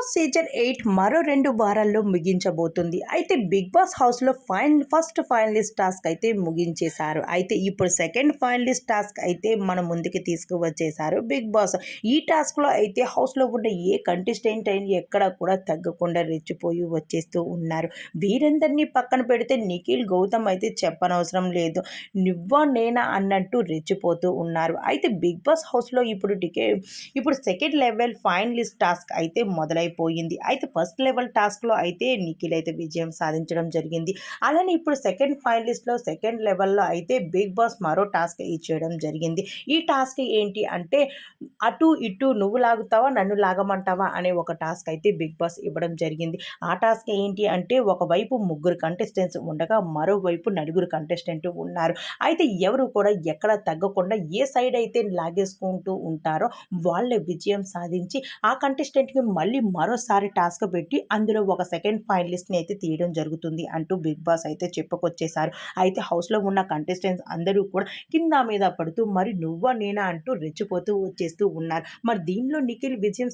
Boss season 8 మరో 2 వారాల్లో ముగించబోతుంది. అయితే బిగ్ బాస్ హౌస్‌లో ఫస్ట్ ఫైనలిస్ట్ టాస్క్ అయితే ముగించేశారు. అయితే ఇప్పుడు సెకండ్ ఫైనలిస్ట్ టాస్క్ అయితే మన ముందుకి తీసుకువచ్చేశారు బిగ్ బాస్. ఈ టాస్క్‌లో అయితే హౌస్‌లో ఉన్న ఏ కంటెస్టెంట్ అయినా ఎక్కడ కూడా తగ్గకుండా రెచ్చిపోయి వచ్చేస్తూ ఉన్నారు. వీరందరినీ పక్కన పెడితే నిఖిల్, గౌతమ్ అయితే చెప్పనవసరం లేదు. నువ్వా నేనా అన్నట్టు రెచ్చిపోతూ ఉన్నారు. అయితే బిగ్ బాస్ హౌస్‌లో ఇప్పుడు సెకండ్ లెవెల్ ఫైనలిస్ట్ టాస్క్ అయితే మొదలైపోయింది. అయితే ఫస్ట్ లెవెల్ టాస్క్‌లో అయితే నిఖిల్ అయితే విజయం సాధించడం జరిగింది. అలానే ఇప్పుడు సెకండ్ ఫైనలిస్ట్‌లో సెకండ్ లెవెల్‌లో అయితే బిగ్ బాస్ మరో టాస్క్ ఇచ్చేయడం జరిగింది. ఈ టాస్క్ ఏంటి అంటే అటు ఇటు నువ్వు లాగుతావా నన్ను లాగమంటావా అనే ఒక టాస్క్ అయితే బిగ్ బాస్ ఇవ్వడం జరిగింది. ఆ టాస్క్ ఏంటి అంటే ఒకవైపు ముగ్గురు కంటెస్టెంట్స్ ఉండగా మరోవైపు నలుగురు కంటెస్టెంట్ ఉన్నారు. అయితే ఎవరు కూడా ఎక్కడ తగ్గకుండా ఏ సైడ్ అయితే లాగేసుకుంటూ ఉంటారో వాళ్ళే విజయం సాధించి ఆ కంటెస్టెంట్‌కి మళ్ళీ మరోసారి టాస్క్ పెట్టి అందులో ఒక సెకండ్ ఫైనలిస్ట్‌ని అయితే తీయడం జరుగుతుంది అంటూ బిగ్ బాస్ అయితే చెప్పుకొచ్చేసారు. అయితే హౌస్‌లో ఉన్న కంటెస్టెంట్స్ అందరూ కూడా కింద మీద పడుతూ మరి నువ్వా నేనా అంటూ రెచ్చిపోతూ వచ్చేస్తూ ఉన్నారు. మరి దీనిలో నిఖిల్ విజయం